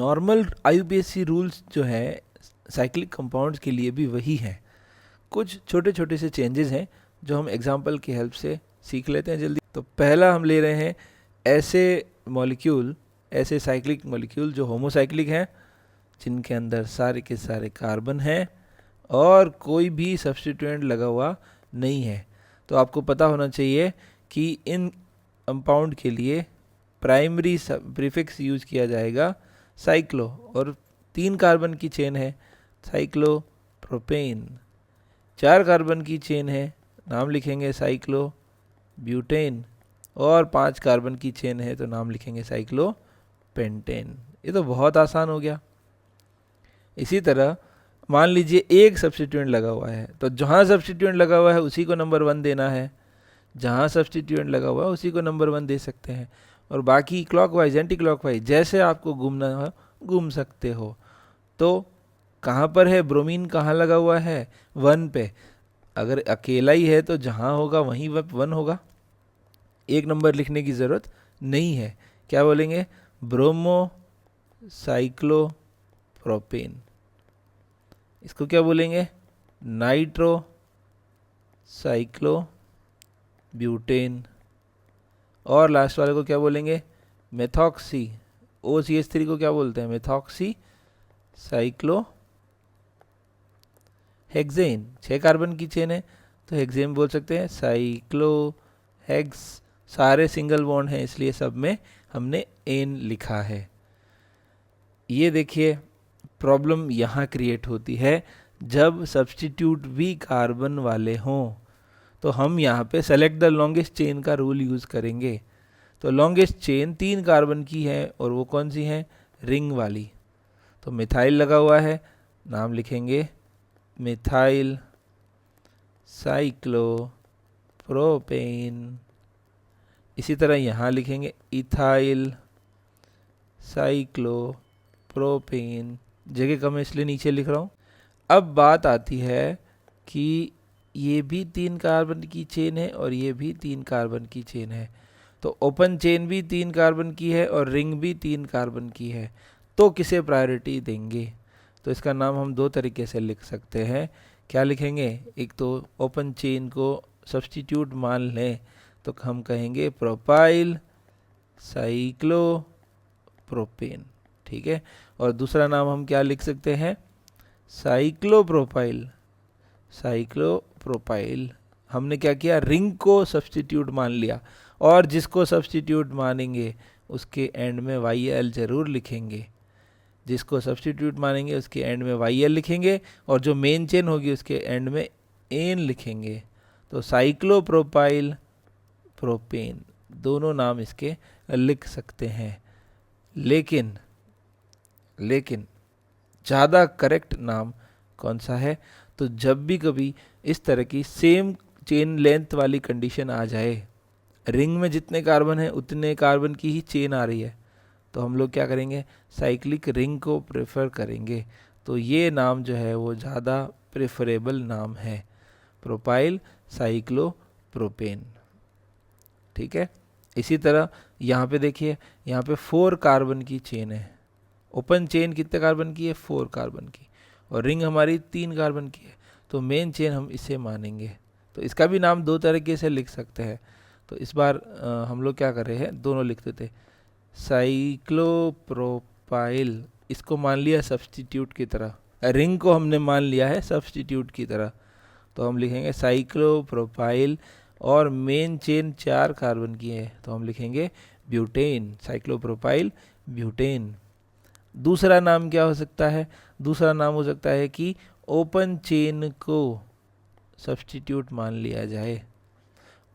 Normal IUPAC rules जो है cyclic compounds के लिए भी वही हैं। कुछ छोटे छोटे से चेंजेस हैं जो हम एग्जांपल की हेल्प से सीख लेते हैं जल्दी। तो पहला हम ले रहे हैं ऐसे मॉलिक्यूल, ऐसे साइक्लिक मॉलिक्यूल जो होमोसाइक्लिक हैं, जिनके अंदर सारे के सारे कार्बन हैं और कोई भी सब्स्टिट्यूएंट लगा हुआ नहीं है। तो आपको पता होना चाहिए कि इन कंपाउंड के लिए प्राइमरी प्रीफिक्स यूज किया जाएगा साइक्लो, और 3 कार्बन की चेन है साइक्लोप्रोपेन। 4 कार्बन की चेन है, नाम लिखेंगे साइक्लोब्यूटेन, और 5 कार्बन की चेन है तो नाम लिखेंगे साइक्लोपेंटेन। ये तो बहुत आसान हो गया। इसी तरह मान लीजिए एक सब्स्टिट्यूएंट लगा हुआ है, तो जहाँ सब्स्टिट्यूएंट लगा हुआ है उसी को नंबर 1 देना है, जहाँ सब्स्टिट्यूएंट लगा हुआ है उसी को नंबर 1 दे सकते हैं, और बाकी क्लॉकवाइज एंटी क्लॉकवाइज जैसे आपको घूमना हो घूम सकते हो। तो कहाँ पर है ब्रोमीन, कहाँ लगा हुआ है 1 पे। अगर अकेला ही है तो जहाँ होगा वहीं 1 होगा, एक नंबर लिखने की ज़रूरत नहीं है। क्या बोलेंगे? Bromo cyclopropane. इसको क्या बोलेंगे? Nitro cyclobutane. और लास्ट वाले को क्या बोलेंगे? मेथॉक्सी। OCH3 को क्या बोलते हैं? Methoxy cyclo hexane. 6 कार्बन की चेन है तो हेक्सेन बोल सकते हैं, साइक्लो हेक्स। सारे सिंगल बॉन्ड हैं इसलिए सब में हमने एन लिखा है। ये देखिए प्रॉब्लम यहाँ क्रिएट होती है जब सब्स्टिट्यूट भी कार्बन वाले हों, तो हम यहाँ पे सेलेक्ट द लॉन्गेस्ट चेन का रूल यूज़ करेंगे। तो लॉन्गेस्ट चेन 3 कार्बन की है और वो कौन सी है? रिंग वाली। तो मिथाइल लगा हुआ है, नाम लिखेंगे मिथाइल साइक्लोप्रोपेन। इसी तरह यहाँ लिखेंगे इथाइल साइक्लोप्रोपेन। जगह कम है इसलिए नीचे लिख रहा हूँ। अब बात आती है कि ये भी 3 कार्बन की चेन है और ये भी 3 कार्बन की चेन है, तो ओपन चेन भी 3 कार्बन की है और रिंग भी 3 कार्बन की है, तो किसे प्रायोरिटी देंगे? तो इसका नाम हम 2 तरीके से लिख सकते हैं। क्या लिखेंगे? एक तो ओपन चेन को सब्स्टिट्यूट मान लें तो हम कहेंगे प्रोपाइल साइक्लोप्रोपेन, ठीक है। और दूसरा नाम हम क्या लिख सकते हैं? साइक्लोप्रोपाइल। साइक्लोप्रोपाइल हमने क्या किया? रिंग को सब्स्टिट्यूट मान लिया, और जिसको सब्स्टिट्यूट मानेंगे उसके एंड में YL जरूर लिखेंगे। जिसको सब्स्टिट्यूट मानेंगे उसके एंड में YL लिखेंगे, और जो मेन चेन होगी उसके एंड में एन लिखेंगे। तो साइक्लोप्रोपाइल प्रोपेन दोनों नाम इसके लिख सकते हैं। लेकिन ज़्यादा करेक्ट नाम कौन सा है? तो जब भी कभी इस तरह की सेम चेन लेंथ वाली कंडीशन आ जाए, रिंग में जितने कार्बन है उतने कार्बन की ही चेन आ रही है, तो हम लोग क्या करेंगे? साइक्लिक रिंग को प्रेफर करेंगे। तो ये नाम जो है वो ज़्यादा प्रेफरेबल नाम है, प्रोपाइल साइक्लोप्रोपेन, ठीक है। इसी तरह यहाँ पे देखिए, यहाँ पे 4 कार्बन की चेन है। ओपन चेन कितने कार्बन की है? 4 कार्बन की, और रिंग हमारी 3 कार्बन की है, तो मेन चेन हम इसे मानेंगे। तो इसका भी नाम 2 तरीके से लिख सकते हैं। तो इस बार हम लोग क्या कर रहे हैं? दोनों लिख देते। साइक्लोप्रोपाइल इसको मान लिया सब्स्टिट्यूट की तरह, रिंग को हमने मान लिया है सब्स्टिट्यूट की तरह, तो हम लिखेंगे साइक्लोप्रोपाइल, और मेन चेन 4 कार्बन की है तो हम लिखेंगे ब्यूटेन, साइक्लोप्रोपाइल ब्यूटेन। दूसरा नाम क्या हो सकता है? दूसरा नाम हो सकता है कि ओपन चेन को सब्स्टिट्यूट मान लिया जाए।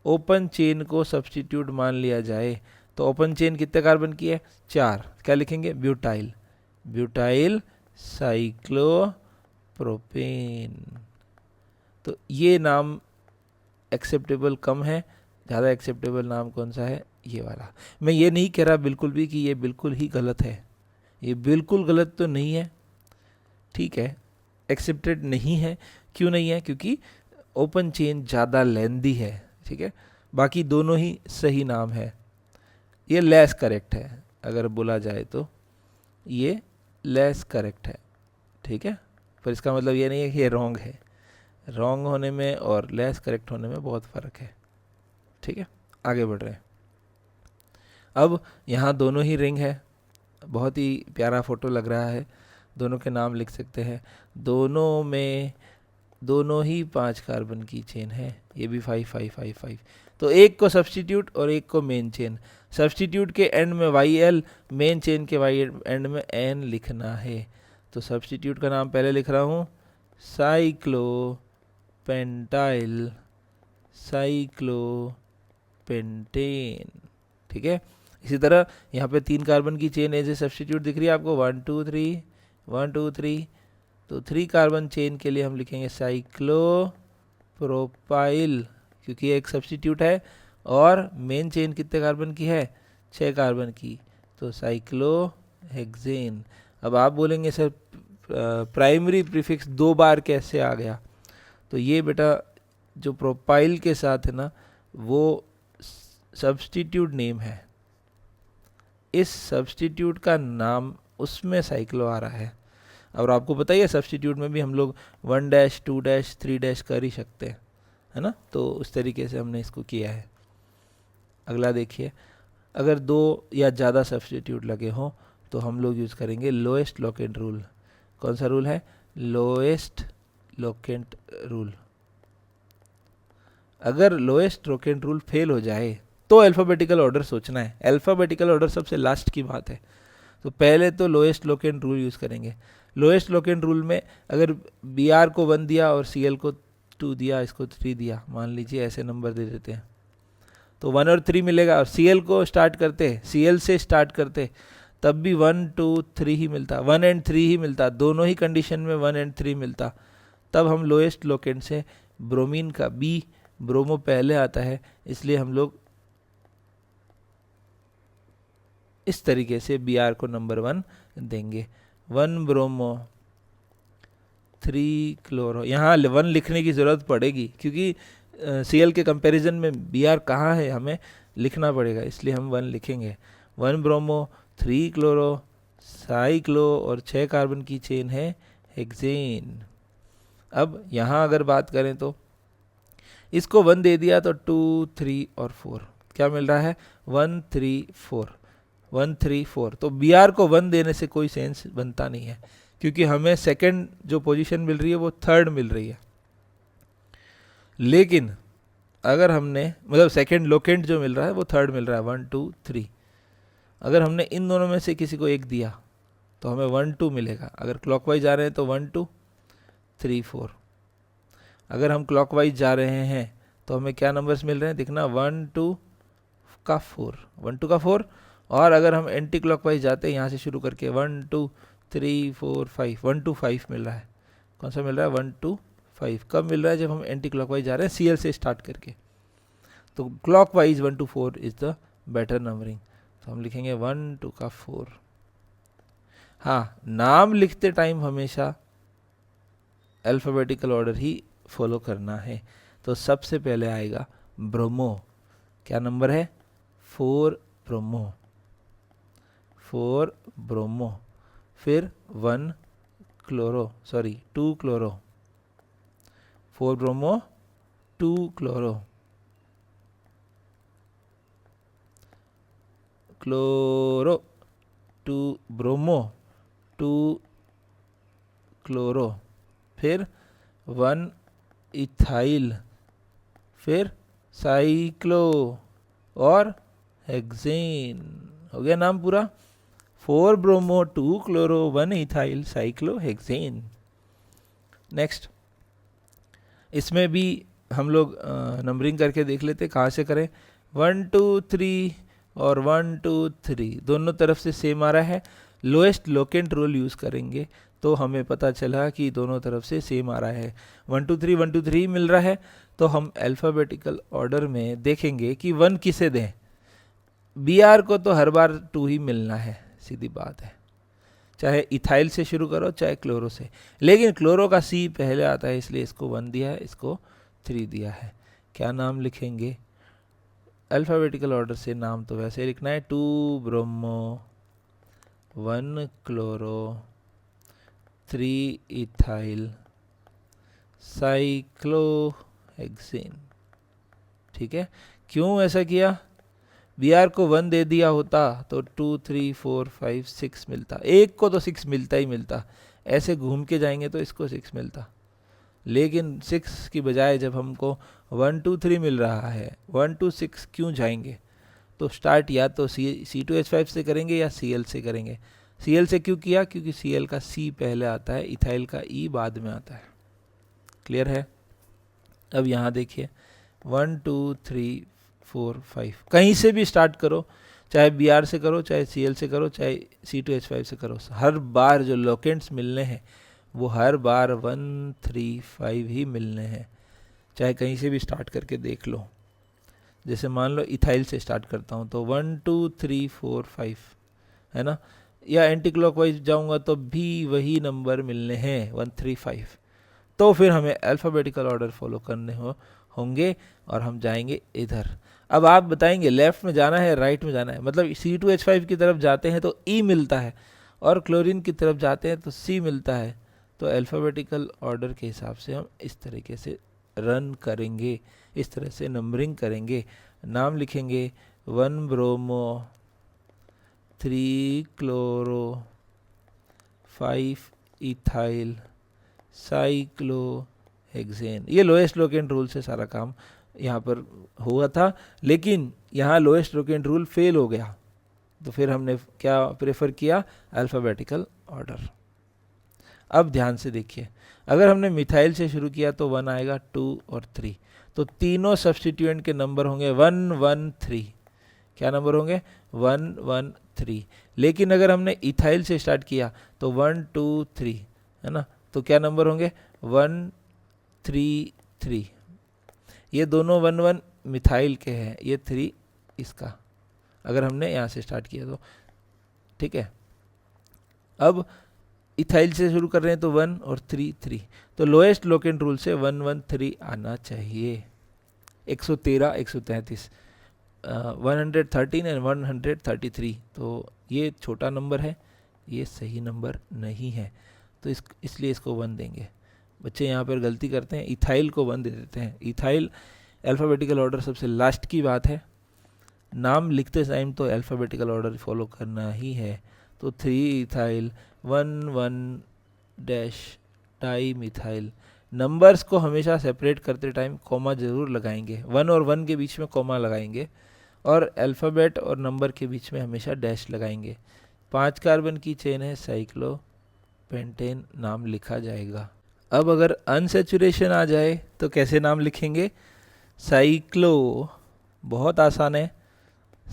ओपन चेन को सब्स्टिट्यूट मान लिया जाए, तो ओपन चेन कितने कार्बन की है? 4। क्या लिखेंगे? ब्यूटाइल। Butyl cyclopropane. तो ये नाम एक्सेप्टेबल कम है, ज़्यादा एक्सेप्टेबल नाम कौन सा है? ये वाला। मैं ये नहीं कह रहा बिल्कुल भी कि ये बिल्कुल ही गलत है, ये बिल्कुल गलत तो नहीं है, ठीक है, एक्सेप्टेड नहीं है। क्यों नहीं है? क्योंकि ओपन चेन ज़्यादा लेंदी है, ठीक है। बाकी दोनों ही सही नाम है। ये लेस करेक्ट है अगर बोला जाए तो, ये लेस करेक्ट है, ठीक है, पर इसका मतलब ये नहीं है कि ये रॉन्ग है। रॉन्ग होने में और लेस करेक्ट होने में बहुत फ़र्क है, ठीक है। आगे बढ़ रहे हैं। अब यहाँ दोनों ही रिंग है, बहुत ही प्यारा फोटो लग रहा है, दोनों के नाम लिख सकते हैं। दोनों में दोनों ही 5 कार्बन की चेन है, ये भी 5 5 5 5। तो एक को सब्स्टिट्यूट और एक को मेन चेन। सब्स्टिट्यूट के एंड में YL, मेन चेन के वाई एंड में N लिखना है। तो सब्स्टिट्यूट का नाम पहले लिख रहा हूँ, साइक्लोपेंटाइल साइक्लोपेंटेन, ठीक है। इसी तरह यहाँ पे 3 कार्बन की चेन एज ए सब्स्टिट्यूट दिख रही है आपको, 1 2 3 1 2 3। तो 3 कार्बन चेन के लिए हम लिखेंगे साइक्लोप्रोपाइल, क्योंकि एक सब्स्टिट्यूट है, और मेन चेन कितने कार्बन की है, 6 कार्बन की, तो साइक्लोहेक्सेन। अब आप बोलेंगे सर प्राइमरी प्रीफिक्स 2 बार कैसे आ गया? तो ये बेटा जो प्रोपाइल के साथ है ना, वो सब्स्टिट्यूट नेम है, इस सब्स्टिट्यूट का नाम उसमें साइक्लो आ रहा है। और आपको पता ही है सब्स्टिट्यूट में भी हम लोग 1 डैश 2 डैश 3 डैश कर ही सकते हैं, है ना। तो उस तरीके से हमने इसको किया है। अगला देखिए, अगर 2 या ज़्यादा सब्स्टिट्यूट लगे हों तो हम लोग यूज़ करेंगे लोएस्ट लोकेंट रूल। कौन सा रूल है? Lowest locant rule. अगर लोएस्ट लोकेंट रूल फेल हो जाए तो अल्फ़ाबेटिकल ऑर्डर सोचना है। अल्फ़ाबेटिकल ऑर्डर सबसे लास्ट की बात है, तो पहले तो लोएस्ट लोकेंट रूल यूज़ करेंगे। लोएस्ट लोकेंट रूल में अगर BR को 1 दिया और CL को 2 दिया, इसको 3 दिया, मान लीजिए ऐसे नंबर दे देते हैं, तो 1 और 3 मिलेगा। और CL को स्टार्ट करते, CL से स्टार्ट करते, तब भी 1 2 3 ही मिलता, 1 एंड 3 ही मिलता, दोनों ही कंडीशन में 1 एंड 3 मिलता। तब हम लोएस्ट लोकेंट से ब्रोमीन का B, ब्रोमो पहले आता है, इसलिए हम लोग इस तरीके से BR को नंबर 1 देंगे। 1 ब्रोमो 3 क्लोरो, यहाँ 1 लिखने की ज़रूरत पड़ेगी क्योंकि CL के कंपैरिजन में BR कहाँ है, हमें लिखना पड़ेगा, इसलिए हम 1 लिखेंगे। 1 ब्रोमो 3 क्लोरो साइक्लो, और 6 कार्बन की चेन है हेक्सेन। अब यहाँ अगर बात करें तो इसको 1 दे दिया तो 2 3 और 4 क्या मिल रहा है, 1 3 4 1 3 4। तो BR को 1 देने से कोई सेंस बनता नहीं है, क्योंकि हमें सेकंड जो पोजीशन मिल रही है वो थर्ड मिल रही है। लेकिन अगर हमने मतलब सेकंड लोकेंट जो मिल रहा है वो थर्ड मिल रहा है, 1 2 3। अगर हमने इन दोनों में से किसी को एक दिया तो हमें 1 2 मिलेगा। अगर क्लॉकवाइज जा रहे हैं तो 1 2 3 4। अगर हम क्लॉकवाइज जा रहे हैं तो हमें क्या नंबर्स मिल रहे हैं, दिखना 1 2 का 4, 1 2 का 4। और अगर हम एंटी क्लॉकवाइज जाते हैं यहाँ से शुरू करके 1 2 3 4 5, 1 2 5 मिल रहा है। कौन सा मिल रहा है, 1 2 5। कब मिल रहा है, जब हम एंटी क्लॉकवाइज जा रहे हैं CL से स्टार्ट करके। तो clockwise 1 2 4 is the better numbering, तो हम लिखेंगे 1 2 का 4। हाँ, नाम लिखते टाइम हमेशा अल्फ़ाबेटिकल ऑर्डर ही फॉलो करना है। तो सबसे पहले आएगा ब्रोमो, क्या नंबर है, 4 ब्रोमो, 4 ब्रोमो। फिर 1 chloro, sorry 2 chloro, 4 bromo 2 chloro, chloro 2 bromo 2 chloro, फिर 1 इथाइल, फिर साइक्लो और हेक्सेन। हो गया नाम पूरा, 4 bromo 2 chloro 1 ethyl cyclo hexane. Next, इसमें भी हम लोग नंबरिंग करके देख लेते कहाँ से करें। 1 2 3 और 1 2 3 दोनों तरफ से सेम आ रहा है। लोएस्ट लोकेंट रूल यूज़ करेंगे तो हमें पता चला कि दोनों तरफ से सेम आ रहा है। 1 2 3 1 2 3 मिल रहा है, तो हम अल्फ़ाबेटिकल ऑर्डर में देखेंगे कि 1 किसे दें। BR को तो हर बार 2 ही मिलना है, सीधी बात है, चाहे इथाइल से शुरू करो चाहे क्लोरो से। लेकिन क्लोरो का C पहले आता है, इसलिए इसको 1 दिया है, इसको 3 दिया है। क्या नाम लिखेंगे, अल्फ़ाबेटिकल ऑर्डर से नाम तो वैसे लिखना है, 2 ब्रोमो 1 क्लोरो 3 इथाइल साइक्लोहेक्सेन। ठीक है, क्यों ऐसा किया? Br को 1 दे दिया होता तो 2 3 4 5 6 मिलता, एक को तो 6 मिलता ही मिलता, ऐसे घूम के जाएंगे तो इसको 6 मिलता, लेकिन 6 की बजाय जब हमको 1 2 3 मिल रहा है, 1 2 6 क्यों जाएंगे? तो स्टार्ट या तो C2H5 से करेंगे या Cl से करेंगे। Cl से क्यों किया? क्योंकि Cl का C पहले आता है, इथाइल का E बाद में आता है। क्लियर है? अब यहाँ देखिए 1 2 3 4 5, कहीं से भी स्टार्ट करो, चाहे Br से करो, चाहे Cl से करो, चाहे C2H5 से करो, हर बार जो लोकेंट्स मिलने हैं वो हर बार 1 3 5 ही मिलने हैं, चाहे कहीं से भी स्टार्ट करके देख लो। जैसे मान लो इथाइल से स्टार्ट करता हूँ तो 1 2 3 4 5 है ना, या एंटी क्लॉकवाइज जाऊँगा तो भी वही नंबर मिलने हैं 1 3 5। तो फिर हमें अल्फ़ाबेटिकल ऑर्डर फॉलो करने होंगे और हम जाएंगे इधर। अब आप बताएंगे लेफ्ट में जाना है राइट में जाना है, मतलब C2H5 की तरफ जाते हैं तो E मिलता है और क्लोरीन की तरफ जाते हैं तो C मिलता है। तो अल्फ़ाबेटिकल ऑर्डर के हिसाब से हम इस तरीके से रन करेंगे, इस तरह से नंबरिंग करेंगे, नाम लिखेंगे 1 ब्रोमो 3 क्लोरो 5 इथाइल साइक्लोहेक्सेन। ये लोएस्ट लोकेंट रूल से सारा काम यहाँ पर हुआ था, लेकिन यहाँ लोएस्ट लोकेंट रूल फेल हो गया, तो फिर हमने क्या प्रेफर किया? Alphabetical order. अब ध्यान से देखिए, अगर हमने मिथाइल से शुरू किया तो 1 आएगा, 2 और 3, तो तीनों सब्स्टिट्यूएंट के नंबर होंगे 1 1 3। क्या नंबर होंगे? 1 1 3। लेकिन अगर हमने इथाइल से स्टार्ट किया तो 1 2 3 है ना, तो क्या नंबर होंगे? 1 3 3। ये दोनों 1 1 मिथाइल के हैं, ये 3 इसका, अगर हमने यहाँ से स्टार्ट किया तो। ठीक है, अब इथाइल से शुरू कर रहे हैं तो 1 और 3 3, तो लोएस्ट लोकेंट रूल से 1 1 3 आना चाहिए। 113 133 113 एंड 133, तो ये छोटा नंबर है, ये सही नंबर नहीं है, तो इसलिए इसको 1 देंगे। बच्चे यहाँ पर गलती करते हैं, इथाइल को 1 दे देते हैं। इथाइल अल्फ़ाबेटिकल ऑर्डर सबसे लास्ट की बात है, नाम लिखते टाइम तो अल्फ़ाबेटिकल ऑर्डर फॉलो करना ही है। तो 3 ethyl 1 1 dash di methyl. Numbers को हमेशा सेपरेट करते टाइम कॉमा ज़रूर लगाएंगे, 1 और 1 के बीच में कॉमा लगाएंगे, और अल्फ़ाबेट और नंबर के बीच में हमेशा डैश लगाएंगे। 5 कार्बन की चेन है, साइक्लोपेंटेन नाम लिखा जाएगा। अब अगर अनसैचुरेशन आ जाए तो कैसे नाम लिखेंगे? साइक्लो, बहुत आसान है,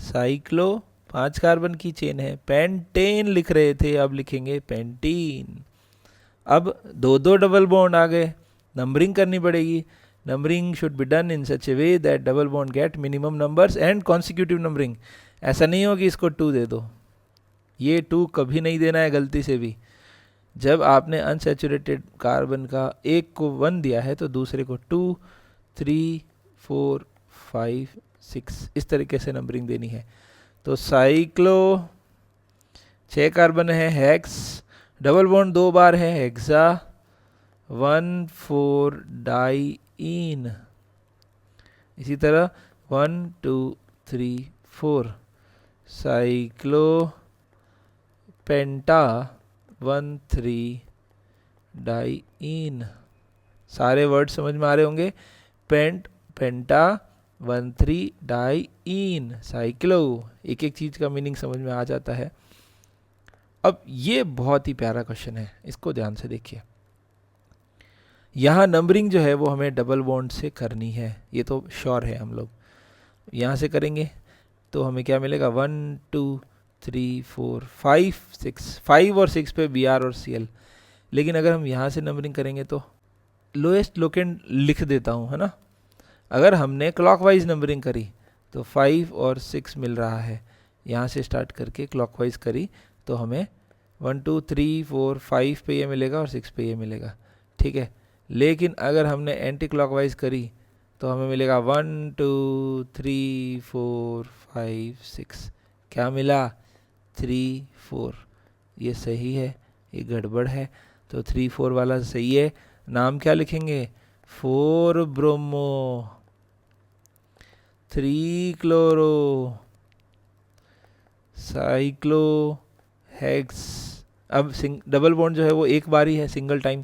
साइक्लो 5 कार्बन की चेन है, पेंटेन लिख रहे थे, अब लिखेंगे पेंटीन। अब 2 डबल बॉन्ड आ गए, नंबरिंग करनी पड़ेगी। Numbering should be done in such a way that double bond get minimum numbers and consecutive numbering. ऐसा नहीं हो कि इसको 2 दे दो, ये 2 कभी नहीं देना है गलती से भी। जब आपने अनसैचुरेटेड कार्बन का एक को 1 दिया है तो दूसरे को 2 3 4 5 6 इस तरीके से नंबरिंग देनी है। तो साइक्लो 6 कार्बन है, हेक्स, डबल बॉन्ड 2 बार है, हेक्सा 1 4 डाईइन। इसी तरह 1 2 3 4 साइक्लो पेंटा 1 3 डाईइन। सारे वर्ड समझ में आ रहे होंगे, पेंट पेंटा 1 3 डाईइन साइक्लो, एक एक चीज का मीनिंग समझ में आ जाता है। अब ये बहुत ही प्यारा क्वेश्चन है, इसको ध्यान से देखिए। यहाँ नंबरिंग जो है वो हमें डबल बॉन्ड से करनी है, ये तो श्योर है। हम लोग यहाँ से करेंगे तो हमें क्या मिलेगा? 1 2 3 4 5 6, 5 और 6 पे Br और Cl। लेकिन अगर हम यहाँ से नंबरिंग करेंगे तो लोएस्ट लोकेंट लिख देता हूँ, है ना। अगर हमने क्लॉकवाइज नंबरिंग करी तो 5 और 6 मिल रहा है, यहाँ से स्टार्ट करके क्लॉकवाइज करी तो हमें 1 2 3 4 5 पे ये मिलेगा और 6 पे ये मिलेगा, ठीक है। लेकिन अगर हमने एंटी क्लॉकवाइज करी तो हमें मिलेगा 1 2 3 4 5 6, क्या मिला? 3 4। ये सही है, ये गड़बड़ है। तो 3 4 वाला सही है। नाम क्या लिखेंगे? 4 ब्रोमो, 3 क्लोरो, साइक्लो हेक्स। अब डबल बॉन्ड जो है वो एक बार ही है, सिंगल टाइम,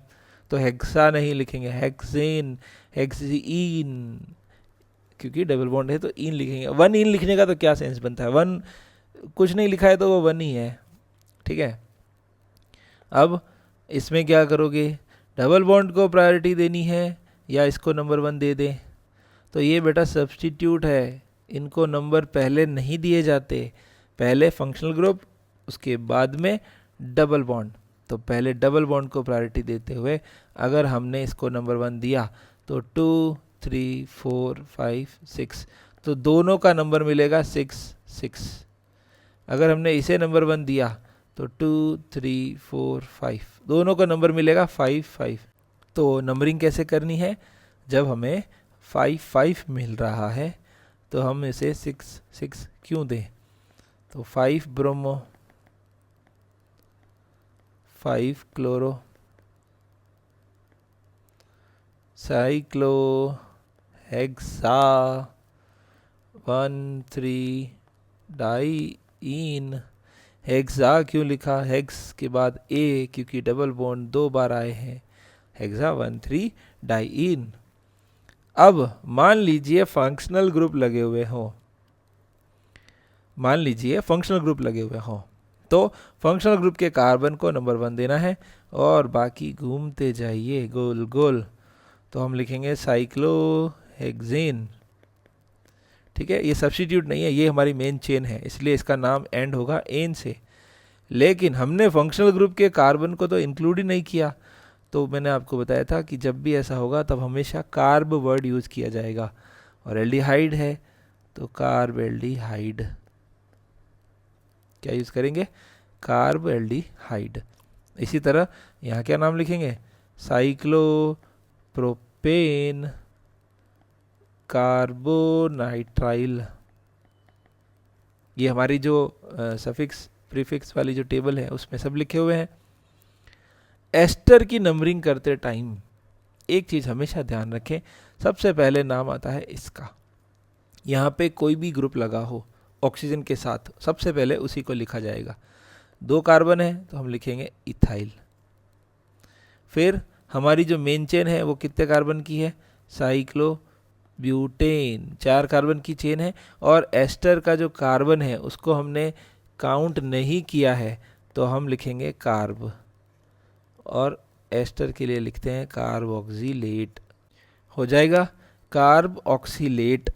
तो हेक्सा नहीं लिखेंगे, हेक्सेन, हेक्सीन, क्योंकि डबल बॉन्ड है तो इन लिखेंगे। वन इन लिखने का तो क्या सेंस बनता है, वन कुछ नहीं लिखा है तो वो वन ही है, ठीक है। अब इसमें क्या करोगे, डबल बॉन्ड को प्रायोरिटी देनी है या इसको नंबर 1 दे दें? तो ये बेटा सब्स्टिट्यूट है, इनको नंबर पहले नहीं दिए जाते, पहले फंक्शनल ग्रुप उसके बाद में डबल बॉन्ड। तो पहले डबल बॉन्ड को प्रायोरिटी देते हुए अगर हमने इसको नंबर 1 दिया तो 2 3 4 5 6, तो दोनों का नंबर मिलेगा 6 6। अगर हमने इसे नंबर 1 दिया तो 2 3 4 5, दोनों का नंबर मिलेगा 5 5। तो नंबरिंग कैसे करनी है, जब हमें 5 5 मिल रहा है तो हम इसे 6 6 क्यों दें? तो 5 bromo, 5 chloro, cyclo hexa, 1 3 diene. Hexa क्यों लिखा, हेक्स के बाद ए, क्योंकि डबल बॉन्ड 2 बार आए हैं, हेक्सा 1 3 डाइईन। अब मान लीजिए फंक्शनल ग्रुप लगे हुए हो, मान लीजिए फंक्शनल ग्रुप लगे हुए हो, तो फंक्शनल ग्रुप के कार्बन को नंबर 1 देना है और बाकी घूमते जाइए गोल गोल। तो हम लिखेंगे साइक्लोहेक्सेन, ठीक है। ये सब्स्टिट्यूट नहीं है, ये हमारी मेन चेन है, इसलिए इसका नाम एंड होगा एन से। लेकिन हमने फंक्शनल ग्रुप के कार्बन को तो इंक्लूड ही नहीं किया, तो मैंने आपको बताया था कि जब भी ऐसा होगा तब हमेशा कार्ब वर्ड यूज किया जाएगा। और एल्डिहाइड है तो कार्ब एल्डिहाइड, क्या यूज करेंगे, कार्ब एल्डिहाइड। इसी तरह यहाँ क्या नाम लिखेंगे, साइक्लोप्रोपेन, कार्बोनाइट्राइल। ये हमारी जो सफिक्स प्रीफिक्स वाली जो टेबल है उसमें सब लिखे हुए हैं। एस्टर की नंबरिंग करते टाइम एक चीज हमेशा ध्यान रखें, सबसे पहले नाम आता है इसका। यहाँ पे कोई भी ग्रुप लगा हो ऑक्सीजन के साथ, सबसे पहले उसी को लिखा जाएगा। 2 कार्बन है तो हम लिखेंगे इथाइल। फिर हमारी जो मेन चेन है वो कितने कार्बन की है, साइक्लो ब्यूटेन, 4 कार्बन की चेन है। और एस्टर का जो कार्बन है उसको हमने काउंट नहीं किया है तो हम लिखेंगे कार्ब, और एस्टर के लिए लिखते हैं कार्बोक्सिलेट, हो जाएगा कार्ब ऑक्सीलेट।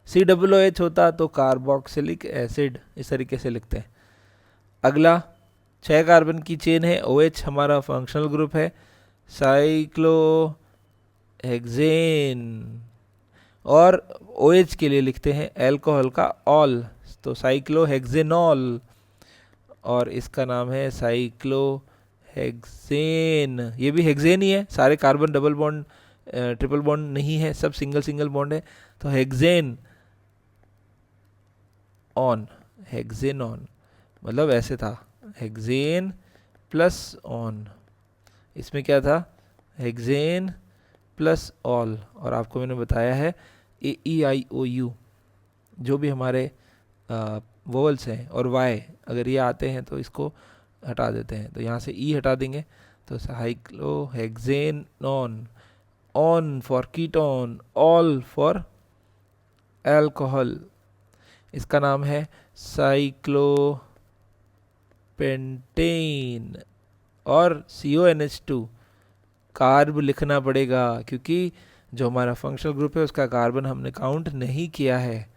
COOH होता तो कार्बोक्सिलिक एसिड, इस तरीके से लिखते हैं। अगला 6 कार्बन की चेन है, OH हमारा फंक्शनल ग्रुप है, साइक्लोहेक्सेन। और OH के लिए लिखते हैं अल्कोहल का ऑल, तो साइक्लोहेक्सेनॉल, और इसका नाम है साइक्लोहेक्सेन। ये भी हेक्सेन ही है, सारे carbon double bond triple bond नहीं है, सब सिंगल सिंगल बॉन्ड है। तो हेक्सेन ऑन, हेक्सेन ऑन मतलब ऐसे था, हेक्सेन प्लस ऑन, इसमें क्या था, हेक्सेन प्लस ऑल। और आपको मैंने बताया है AEIOU जो भी हमारे वोवल्स हैं और Y अगर ये आते हैं तो इसको हटा देते हैं, तो यहाँ से E हटा देंगे, तो cyclohexane on, on for ketone, all for alcohol, इसका नाम है साइक्लोपेंटेन। और CONH2 कार्ब लिखना पड़ेगा क्योंकि जो हमारा फंक्शनल ग्रुप है उसका कार्बन हमने काउंट नहीं किया है।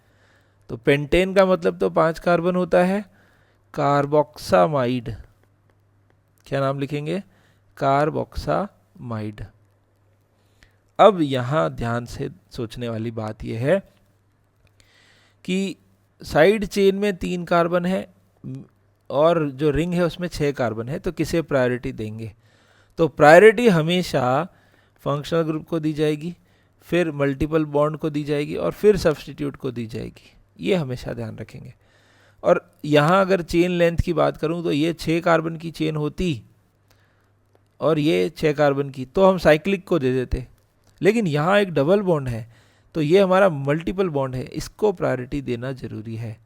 तो पेंटेन का मतलब तो 5 कार्बन होता है, कार्बोक्सामाइड, क्या नाम लिखेंगे, कार्बोक्सामाइड। अब यहाँ ध्यान से सोचने वाली बात यह है कि साइड चेन में 3 कार्बन है और जो रिंग है उसमें 6 कार्बन है, तो किसे प्रायोरिटी देंगे? तो प्रायोरिटी हमेशा फंक्शनल ग्रुप को दी जाएगी, फिर मल्टीपल बॉन्ड को दी जाएगी और फिर सब्स्टिट्यूट को दी जाएगी, ये हमेशा ध्यान रखेंगे। और यहाँ अगर चेन लेंथ की बात करूँ तो ये 6 कार्बन की चेन होती और ये 6 कार्बन की, तो हम साइक्लिक को दे देते। लेकिन यहाँ एक डबल बॉन्ड है, तो ये हमारा मल्टीपल बॉन्ड है, इसको प्रायोरिटी देना जरूरी है।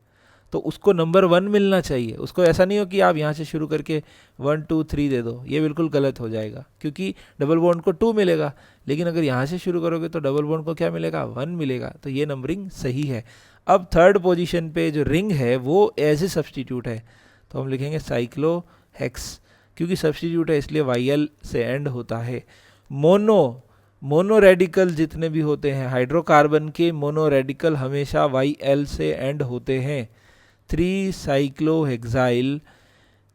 तो उसको नंबर 1 मिलना चाहिए। उसको ऐसा नहीं हो कि आप यहाँ से शुरू करके 1 2 3 दे दो, ये बिल्कुल गलत हो जाएगा, क्योंकि डबल बॉन्ड को 2 मिलेगा, लेकिन अगर यहाँ से शुरू करोगे तो डबल बॉन्ड को क्या मिलेगा, 1 मिलेगा। तो ये नंबरिंग सही है। अब थर्ड पोजीशन पे जो रिंग है वो एज ए सब्सटीट्यूट है, तो हम लिखेंगे साइक्लोहेक्स, क्योंकि सब्सटीट्यूट है इसलिए YL से एंड होता है। मोनो रेडिकल जितने भी होते हैं हाइड्रोकार्बन के, मोनो रेडिकल हमेशा YL से एंड होते हैं। 3 साइक्लोहेक्साइल,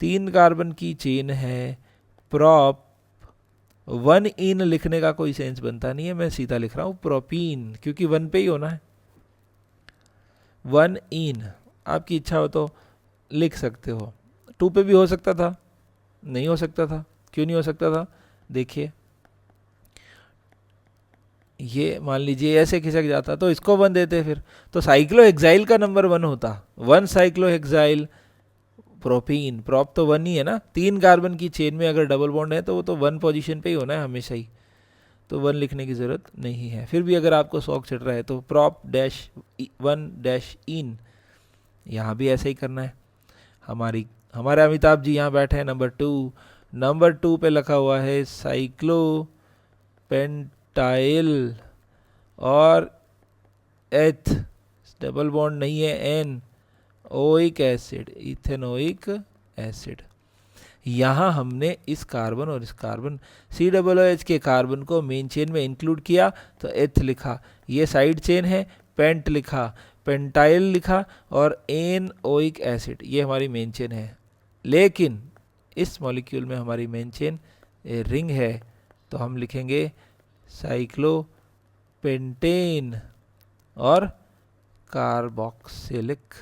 3 कार्बन की चेन है। प्रॉप 1 इन लिखने का कोई सेंस बनता नहीं है, मैं सीधा लिख रहा हूँ प्रोपीन, क्योंकि 1 पे ही होना है। 1 इन, आपकी इच्छा हो तो लिख सकते हो। 2 पे भी हो सकता था, नहीं हो सकता था, क्यों नहीं हो सकता था, देखिए ये मान लीजिए ऐसे खिसक जाता तो इसको 1 देते फिर, तो साइक्लोहेक्साइल का नंबर 1 होता। 1 साइक्लोहेक्साइल प्रोपीन, प्रॉप तो 1 ही है ना, 3 कार्बन की चेन में अगर डबल बॉन्ड है तो वो तो 1 पोजीशन पे ही होना है हमेशा ही, तो 1 लिखने की ज़रूरत नहीं है। फिर भी अगर आपको शौक चढ़ रहा है तो प्रॉप डैश 1 डैश इन, यहाँ भी ऐसा ही करना है। हमारे अमिताभ जी यहाँ बैठे हैं नंबर 2 पे लिखा हुआ है साइक्लोपेंटाइल और एथ, डबल बॉन्ड नहीं है, ane, oic acid, ethanoic acid. यहाँ हमने इस कार्बन और इस कार्बन COOH के कार्बन को मेन चेन में इंक्लूड किया तो एथ लिखा, ये साइड चेन है, पेंट लिखा, पेंटाइल लिखा, और एन ओइक एसिड, ये हमारी मेन चेन है। लेकिन इस मॉलिक्यूल में हमारी मेन चेन रिंग है, तो हम लिखेंगे साइक्लोपेंटेन और कार्बोक्सिलिक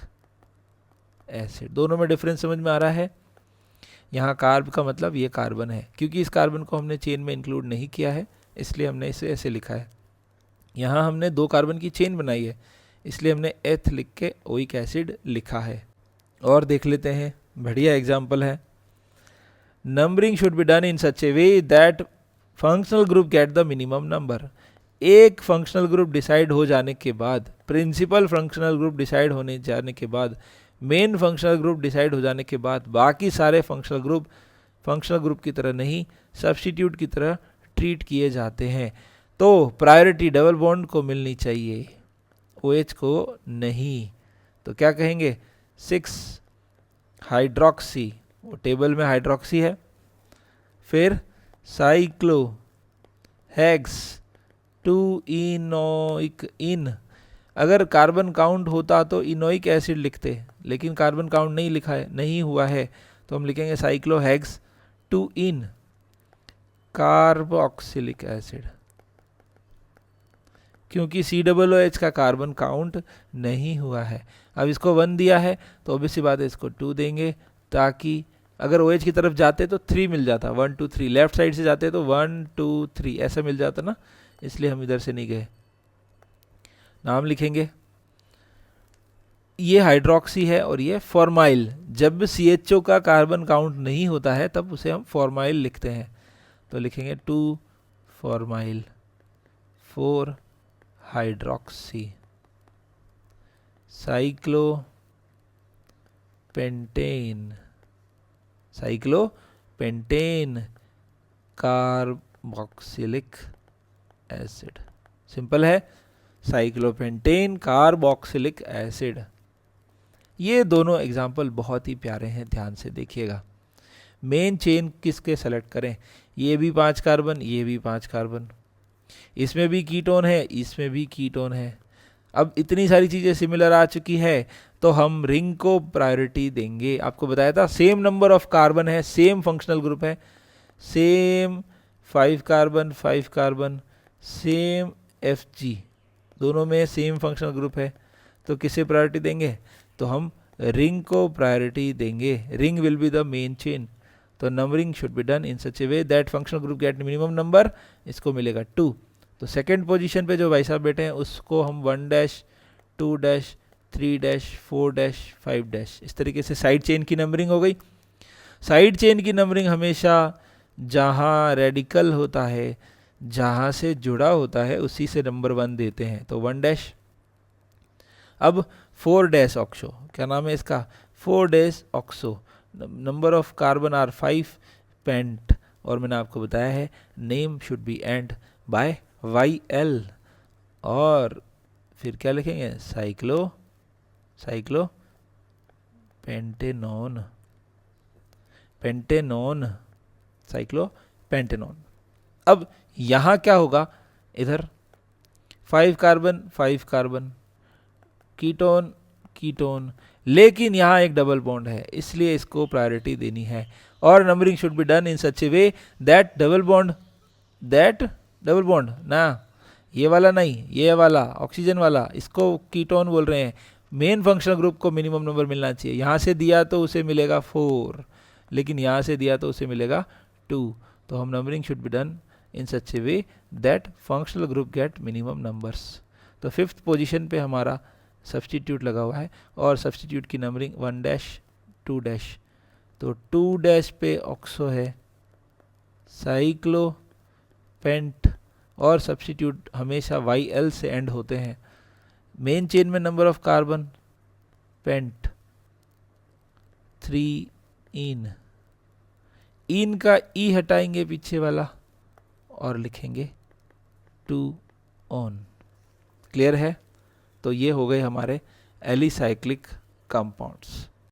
एसिड। दोनों में डिफरेंस समझ में आ रहा है। यहाँ कार्ब का मतलब ये कार्बन है, क्योंकि इस कार्बन को हमने चेन में इंक्लूड नहीं किया है इसलिए हमने इसे ऐसे लिखा है। यहाँ हमने 2 कार्बन की चेन बनाई है इसलिए हमने एथ लिख के ओइक एसिड लिखा है। और देख लेते हैं, बढ़िया एग्जाम्पल है। Numbering should be done in such a way that functional group get the minimum number. एक फंक्शनल ग्रुप डिसाइड हो जाने के बाद, प्रिंसिपल फंक्शनल ग्रुप डिसाइड होने जाने के बाद, मेन फंक्शनल ग्रुप डिसाइड हो जाने के बाद, बाकी सारे फंक्शनल ग्रुप की तरह नहीं, सब्स्टिट्यूट की तरह ट्रीट किए जाते हैं। तो प्रायोरिटी डबल बॉन्ड को मिलनी चाहिए, OH को नहीं। तो क्या कहेंगे, 6 हाइड्रोक्सी, वो टेबल में हाइड्रोक्सी है, फिर साइक्लोहेक्स 2 इनोइक इन। अगर कार्बन काउंट होता तो इनोइक एसिड लिखते, लेकिन कार्बन काउंट नहीं लिखा है, नहीं हुआ है, तो हम लिखेंगे साइक्लोहेक्स 2 इन कार्बोक्सिलिक एसिड, क्योंकि COOH का कार्बन काउंट नहीं हुआ है। अब इसको 1 दिया है तो ऑब्वियस सी बात है इसको 2 देंगे, ताकि अगर OH की तरफ जाते तो 3 मिल जाता, 1 2 3, लेफ्ट साइड से जाते तो 1 2 3 ऐसा मिल जाता ना, इसलिए हम इधर से नहीं गए। नाम लिखेंगे, ये हाइड्रोक्सी है और ये फॉर्माइल। जब CHO का कार्बन काउंट नहीं होता है तब उसे हम फॉर्माइल लिखते हैं, तो लिखेंगे 2 formyl 4 hydroxy cyclopentane carboxylic acid. Simple है, साइक्लोपेंटेन कार्बोक्सिलिक एसिड। ये दोनों एग्जाम्पल बहुत ही प्यारे हैं, ध्यान से देखिएगा। मेन चेन किसके सेलेक्ट करें, ये भी 5 कार्बन, ये भी 5 कार्बन, इसमें भी कीटोन है, इसमें भी कीटोन है। अब इतनी सारी चीज़ें सिमिलर आ चुकी है तो हम रिंग को प्रायोरिटी देंगे। आपको बताया था सेम नंबर ऑफ कार्बन है, सेम फंक्शनल ग्रुप है, सेम 5 कार्बन, सेम FG, दोनों में सेम फंक्शनल ग्रुप है, तो किसे प्रायोरिटी देंगे, तो हम रिंग को प्रायोरिटी देंगे। Ring will be the main chain, तो numbering should be done in such a way that functional group get minimum number, इसको मिलेगा 2। तो सेकेंड पोजीशन पे जो भाई साहब बैठे हैं उसको हम 1 dash 2 dash 3 dash 4 dash 5 dash, इस तरीके से साइड चेन की नंबरिंग हो गई। साइड चेन की नंबरिंग हमेशा जहाँ रेडिकल होता है, जहाँ से जुड़ा होता है, उसी से नंबर 1 देते हैं, तो 1 डैश। अब 4 डैश ऑक्सो, क्या नाम है इसका, 4 dash oxo, number of carbon are 5, pent, और मैंने आपको बताया है name should be end by YL, और फिर क्या लिखेंगे, साइक्लो पेंटेनॉन, साइक्लो पेंटेनॉन। अब यहाँ क्या होगा, इधर 5 कार्बन कीटोन, लेकिन यहाँ एक डबल बॉन्ड है, इसलिए इसको प्रायोरिटी देनी है, और numbering should be done in such a way that double bond ना, ये वाला नहीं, ये वाला ऑक्सीजन वाला, इसको कीटोन बोल रहे हैं, मेन फंक्शनल ग्रुप को मिनिमम नंबर मिलना चाहिए। यहाँ से दिया तो उसे मिलेगा 4, लेकिन यहाँ से दिया तो उसे मिलेगा 2, तो हम numbering should be done in such a way that functional group get minimum numbers. तो 5th पोजीशन पे हमारा सब्सटीट्यूट लगा हुआ है, और सब्सटीट्यूट की नंबरिंग 1 डैश 2 डैश, तो 2 डैश पे ऑक्सो है, साइक्लो पेंट, और सब्सटीट्यूट हमेशा YL से एंड होते हैं। मेन चेन में नंबर ऑफ कार्बन पेंट 3 इन का ई हटाएंगे पीछे वाला और लिखेंगे 2 ऑन। क्लियर है? तो ये हो गए हमारे एलिसाइक्लिक कंपाउंड्स।